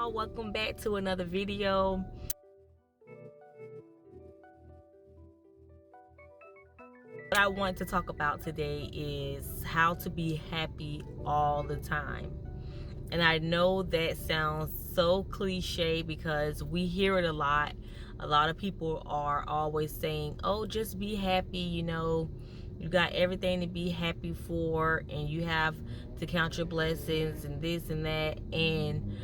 y'all, welcome back to another video. What I want to talk about today is how to be happy all the time. And I know that sounds so cliche because we hear it a lot. A lot of people are always saying, oh, just be happy, you got everything to be happy for, and you have to count your blessings and this and that. And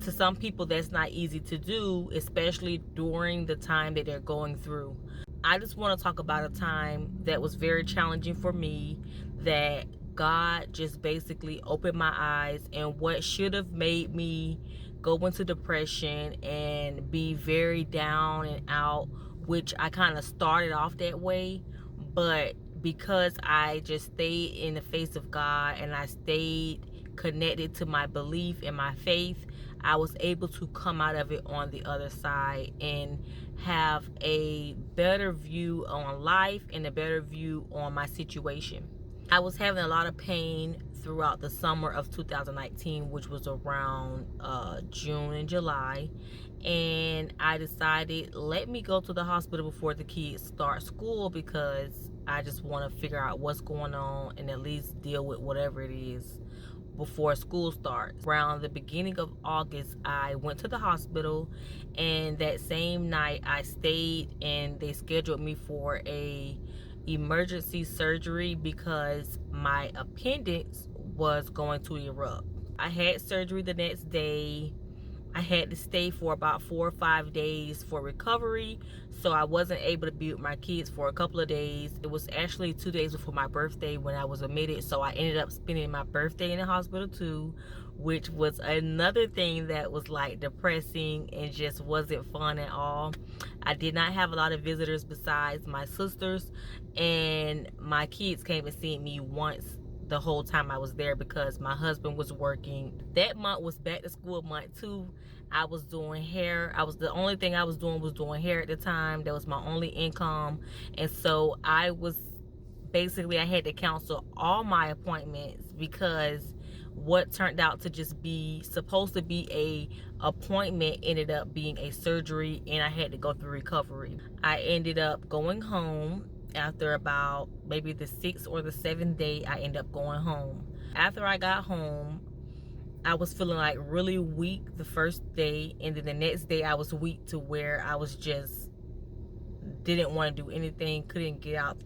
to some people, that's not easy to do, especially during the time that they're going through. I just want to talk about a time that was very challenging for me, that God just basically opened my eyes, and what should have made me go into depression and be very down and out, which I kind of started off that way, but because I just stayed in the face of God and I stayed connected to my belief and my faith, I was able to come out of it on the other side and have a better view on life and a better view on my situation. I was having a lot of pain throughout the summer of 2019, which was around June and July, and I decided, let me go to the hospital before the kids start school, because I just want to figure out what's going on and at least deal with whatever it is before school starts. Around the beginning of August, I went to the hospital, and that same night I stayed, and they scheduled me for a emergency surgery because my appendix was going to erupt. I had surgery the next day. I had to stay for about 4 or 5 days for recovery, so I wasn't able to be with my kids for a couple of days. It was actually 2 days before my birthday when I was admitted, so I ended up spending my birthday in the hospital too, which was another thing that was like depressing and just wasn't fun at all. I did not have a lot of visitors besides my sisters, and my kids came and seen me once the whole time I was there because my husband was working. That month was back to school month too. I was doing hair. The only thing I was doing hair at the time. That was my only income. And so I had to cancel all my appointments because what turned out to just be supposed to be a appointment ended up being a surgery, and I had to go through recovery. I ended up going home. After about maybe the 6th or the 7th day, I ended up going home. After I got home, I was feeling like really weak the first day, and then the next day I was weak to where I was just didn't want to do anything, couldn't get out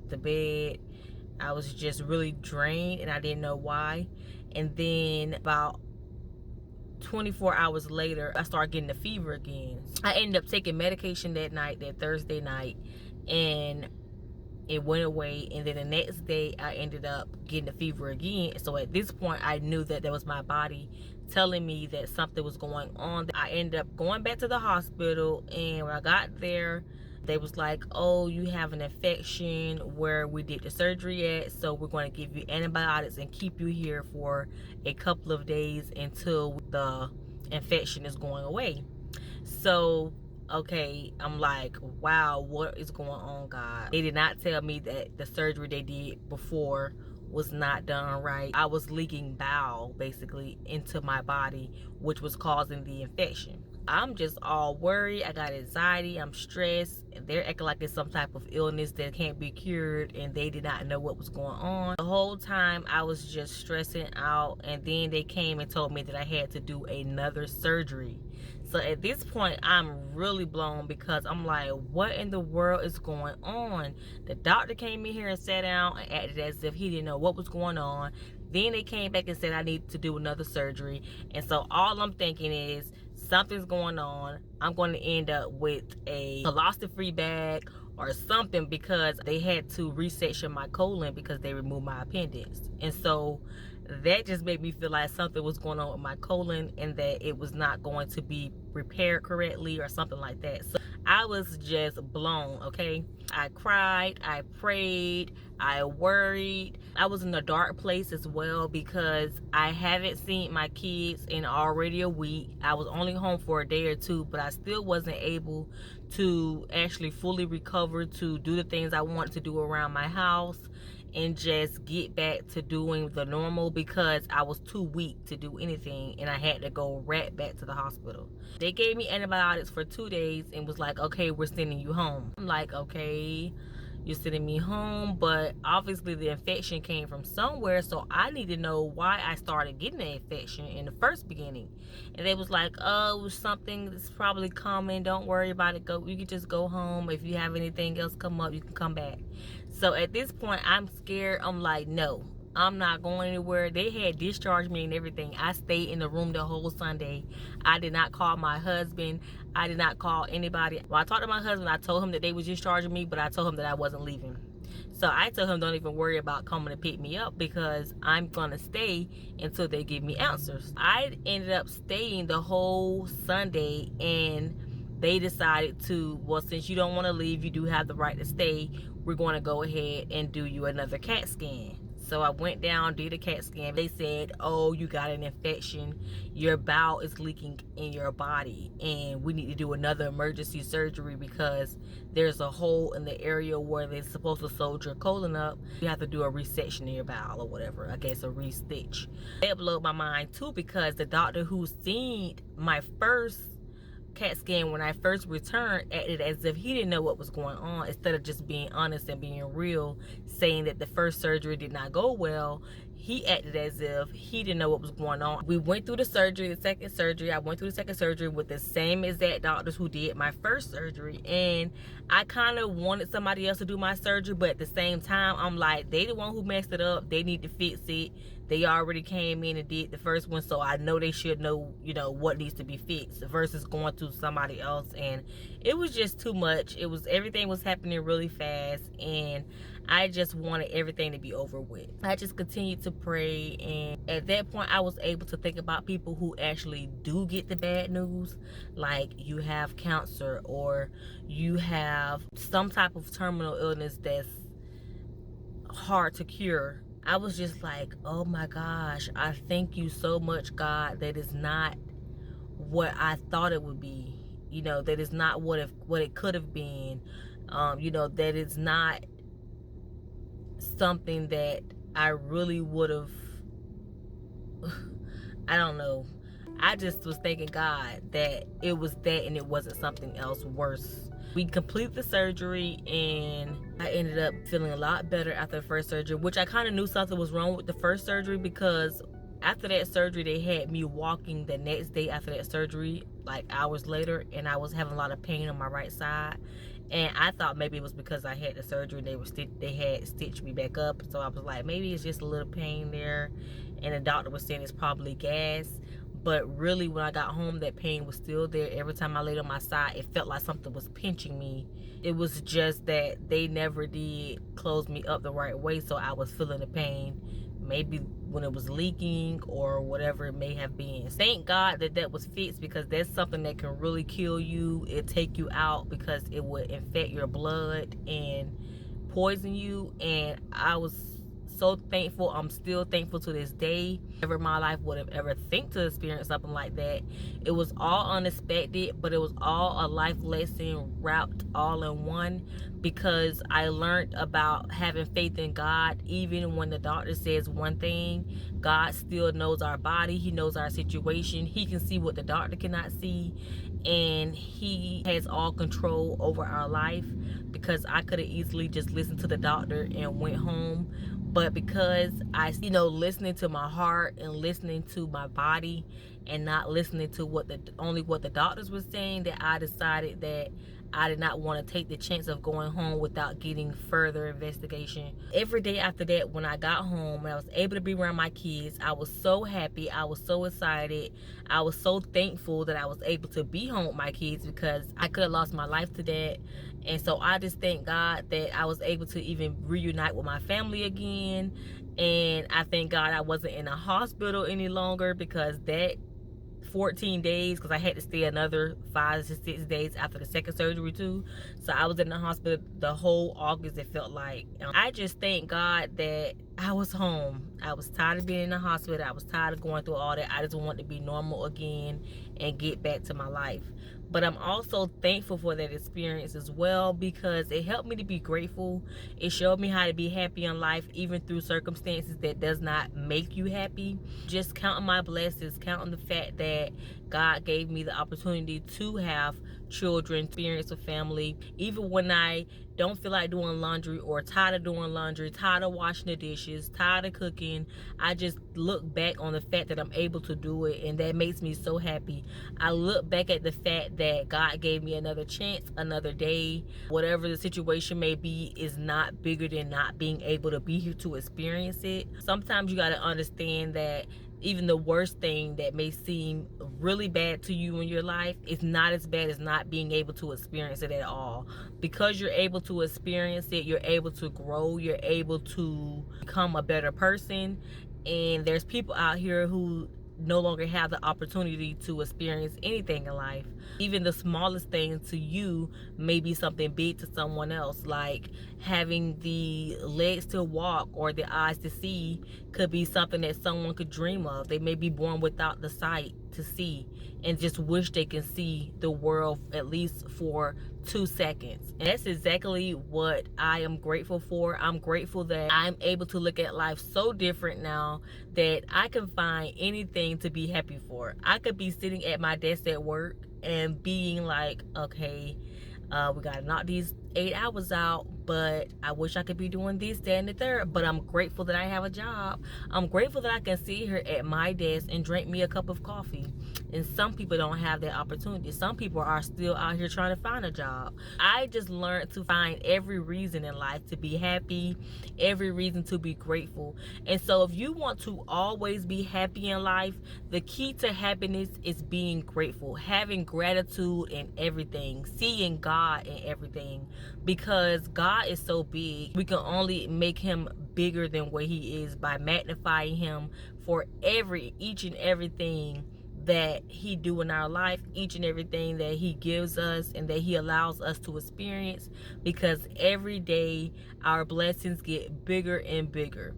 the bed. I was just really drained, and I didn't know why. And then about 24 hours later, I started getting a fever again. I ended up taking medication that night, that Thursday night, and it went away. And then the next day I ended up getting a fever again. So at this point I knew that was my body telling me that something was going on. I ended up going back to the hospital, and when I got there, they was like, oh, you have an infection where we did the surgery at, so we're going to give you antibiotics and keep you here for a couple of days until the infection is going away. So okay, I'm like, wow, what is going on, God? They did not tell me that the surgery they did before was not done right. I was leaking bile basically into my body, which was causing the infection. I'm just all worried. I got anxiety. I'm stressed. They're acting like it's some type of illness that can't be cured, and they did not know what was going on. The whole time I was just stressing out, and then they came and told me that I had to do another surgery. So at this point, I'm really blown because I'm like, what in the world is going on? The doctor came in here and sat down and acted as if he didn't know what was going on. Then they came back and said I need to do another surgery. And so all I'm thinking is something's going on. I'm going to end up with a colostomy bag or something, because they had to resection my colon because they removed my appendix. And so that just made me feel like something was going on with my colon and that it was not going to be repaired correctly or something like that. So I was just blown, okay? I cried, I prayed, I worried. I was in a dark place as well because I haven't seen my kids in already a week. I was only home for a day or two, but I still wasn't able to actually fully recover to do the things I wanted to do around my house. and just get back to doing the normal because I was too weak to do anything and I had to go right back to the hospital. They gave me antibiotics for 2 days and was like, okay, we're sending you home. I'm like, okay, you're sending me home, but obviously the infection came from somewhere, so I need to know why I started getting the infection in the first beginning. And they was like, oh, it was something that's probably common, don't worry about it, go, you can just go home. If you have anything else come up, you can come back. So at this point, I'm scared. I'm like, no, I'm not going anywhere. They had discharged me and everything. I stayed in the room the whole Sunday. I did not call my husband. I did not call anybody. When I talked to my husband, I told him that they was discharging me, but I told him that I wasn't leaving. So I told him, don't even worry about coming to pick me up because I'm going to stay until they give me answers. I ended up staying the whole Sunday, and they decided to, well, since you don't want to leave, you do have the right to stay. We're going to go ahead and do you another CAT scan. So I went down, did a CAT scan. They said, oh, you got an infection. Your bowel is leaking in your body, and we need to do another emergency surgery because there's a hole in the area where they're supposed to sew your colon up. You have to do a resection in your bowel or whatever. I guess a re-stitch. That blew my mind too because the doctor who seen my first CAT scan when I first returned acted as if he didn't know what was going on, instead of just being honest and being real, saying that the first surgery did not go well. He acted as if he didn't know what was going on. We went through the surgery, the second surgery. I went through the second surgery with the same exact doctors who did my first surgery, and I kind of wanted somebody else to do my surgery, but at the same time, I'm like, they the one who messed it up. They need to fix it. They already came in and did the first one, so I know they should know, you know, what needs to be fixed versus going to somebody else. And it was just too much. Everything was happening really fast, and I just wanted everything to be over with. I just continued to pray, and at that point, I was able to think about people who actually do get the bad news, like you have cancer or you have some type of terminal illness that's hard to cure. I was just like, oh my gosh, I thank you so much, God, that is not what I thought it would be. You know, that is not what it could have been. You know, that is not something that I really would have, I don't know. I just was thanking God that it was that and it wasn't something else worse. We completed the surgery, and I ended up feeling a lot better after the first surgery, which I kind of knew something was wrong with the first surgery because after that surgery, they had me walking the next day after that surgery, like hours later, and I was having a lot of pain on my right side. And I thought maybe it was because I had the surgery and they had stitched me back up. So I was like, maybe it's just a little pain there. And the doctor was saying it's probably gas. But really, when I got home, that pain was still there. Every time I laid on my side, it felt like something was pinching me. It was just that they never did close me up the right way, so I was feeling the pain. Maybe when it was leaking or whatever it may have been. Thank God that that was fixed, because that's something that can really kill you. It take you out because it would infect your blood and poison you. And I was so thankful. I'm still thankful to this day. Never in my life would have ever think to experience something like that. It was all unexpected, but it was all a life lesson wrapped all in one, because I learned about having faith in God. Even when the doctor says one thing, God still knows our body. He knows our situation. He can see what the doctor cannot see, and he has all control over our life, because I could have easily just listened to the doctor and went home. But because I, listening to my heart and listening to my body and not listening to only what the doctors were saying, that I decided that I did not want to take the chance of going home without getting further investigation. Every day after that, when I got home and I was able to be around my kids, I was so happy. I was so excited. I was so thankful that I was able to be home with my kids, because I could have lost my life to that. And so I just thank God that I was able to even reunite with my family again. And I thank God I wasn't in a hospital any longer, because that 14 days, because I had to stay another 5 to 6 days after the second surgery too. So I was in the hospital the whole August, it felt like. I just thank God that I was home. I was tired of being in the hospital. I was tired of going through all that. I just wanted to be normal again and get back to my life. But I'm also thankful for that experience as well, because it helped me to be grateful. It showed me how to be happy in life even through circumstances that does not make you happy. Just counting my blessings, counting the fact that God gave me the opportunity to have children, experience a family, even when I don't feel like doing laundry or tired of doing laundry, tired of washing the dishes, tired of cooking. I just look back on the fact that I'm able to do it, and that makes me so happy. I look back at the fact that God gave me another chance, another day. Whatever the situation may be is not bigger than not being able to be here to experience it. Sometimes you got to understand that even the worst thing that may seem really bad to you in your life is not as bad as not being able to experience it at all. Because you're able to experience it, you're able to grow, you're able to become a better person. And there's people out here who no longer have the opportunity to experience anything in life. Even the smallest thing to you may be something big to someone else. Like having the legs to walk or the eyes to see could be something that someone could dream of. They may be born without the sight to see and just wish they can see the world at least for 2 seconds. And that's exactly what I am grateful for. I'm grateful that I'm able to look at life so different now that I can find anything to be happy for. I could be sitting at my desk at work and being like, okay, we gotta knock these 8 hours out, but I wish I could be doing this, that, and the third. But I'm grateful that I have a job. I'm grateful that I can sit here at my desk and drink me a cup of coffee. And some people don't have that opportunity. Some people are still out here trying to find a job. I just learned to find every reason in life to be happy, every reason to be grateful. And so if you want to always be happy in life, the key to happiness is being grateful, having gratitude in everything, seeing God in everything. Because God is so big, we can only make him bigger than what he is by magnifying him for each and everything that he do in our life, each and everything that he gives us and that he allows us to experience. Because every day our blessings get bigger and bigger.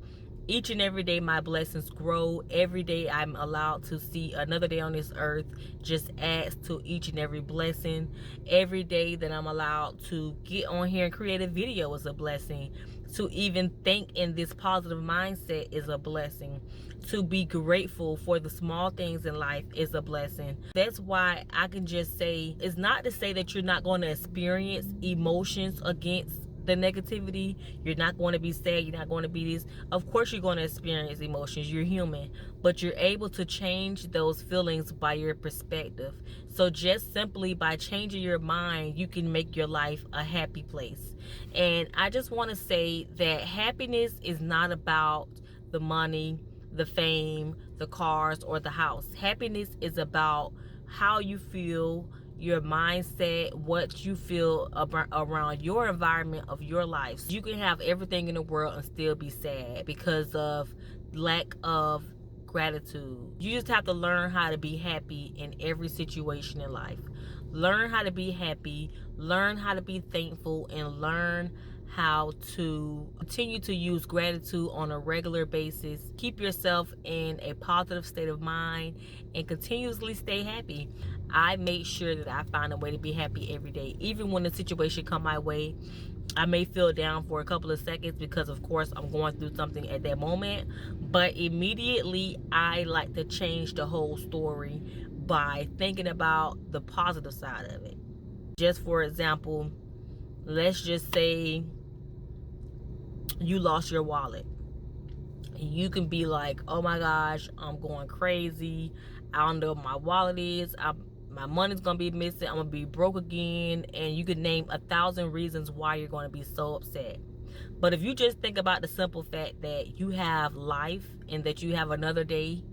Each and every day my blessings grow. Every day I'm allowed to see another day on this earth just adds to each and every blessing. Every day that I'm allowed to get on here and create a video is a blessing. To even think in this positive mindset is a blessing. To be grateful for the small things in life is a blessing. That's why I can just say, it's not to say that you're not going to experience emotions against the negativity. You're not going to be sad, you're not going to be this. Of course you're going to experience emotions, you're human, but you're able to change those feelings by your perspective. So just simply by changing your mind, you can make your life a happy place. And I just want to say that happiness is not about the money, the fame, the cars, or the house. Happiness is about how you feel, your mindset, what you feel around your environment of your life. So you can have everything in the world and still be sad because of lack of gratitude. You just have to learn how to be happy in every situation in life. Learn how to be happy, learn how to be thankful, and learn how to continue to use gratitude on a regular basis. Keep yourself in a positive state of mind and continuously stay happy. I make sure that I find a way to be happy every day. Even when the situation come my way, I may feel down for a couple of seconds because of course I'm going through something at that moment, but immediately I like to change the whole story by thinking about the positive side of it. Just for example, let's just say you lost your wallet. You can be like, oh my gosh, I'm going crazy, I don't know what my wallet is, my money's gonna be missing, I'm gonna be broke again. And you can name 1,000 reasons why you're gonna be so upset. But if you just think about the simple fact that you have life and that you have another day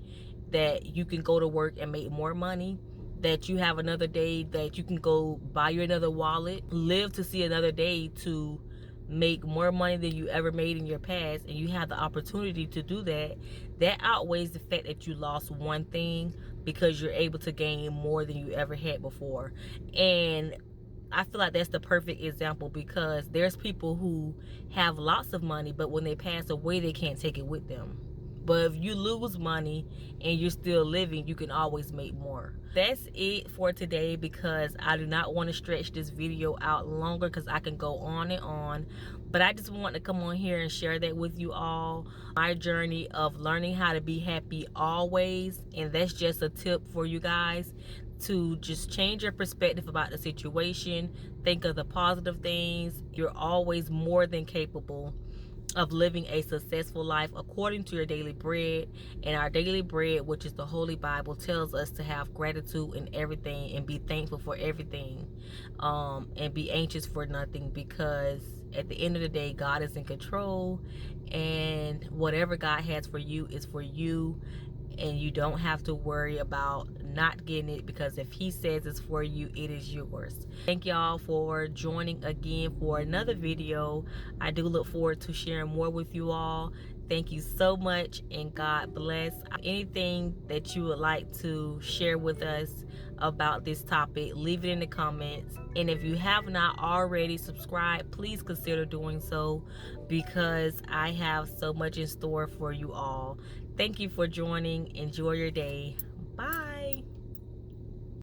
that you can go to work and make more money, that you have another day that you can go buy you another wallet, live to see another day to make more money than you ever made in your past, and you have the opportunity to do that, that outweighs the fact that you lost one thing because you're able to gain more than you ever had before. And I feel like that's the perfect example, because there's people who have lots of money, but when they pass away, they can't take it with them. But if you lose money and you're still living, you can always make more. That's it for today, because I do not want to stretch this video out longer, because I can go on and on. But I just want to come on here and share that with you all. My journey of learning how to be happy always. And that's just a tip for you guys to just change your perspective about the situation. Think of the positive things. You're always more than capable of living a successful life according to your daily bread. And our daily bread, which is the Holy Bible, tells us to have gratitude in everything and be thankful for everything, and be anxious for nothing, because at the end of the day, God is in control, and whatever God has for you is for you, and you don't have to worry about not getting it, because if he says it's for you, it is yours. Thank y'all for joining again for another video. I do look forward to sharing more with you all. Thank you so much, and God bless. Anything that you would like to share with us about this topic, leave it in the comments. And if you have not already subscribed, please consider doing so, because I have so much in store for you all. Thank you for joining. Enjoy your day. Bye.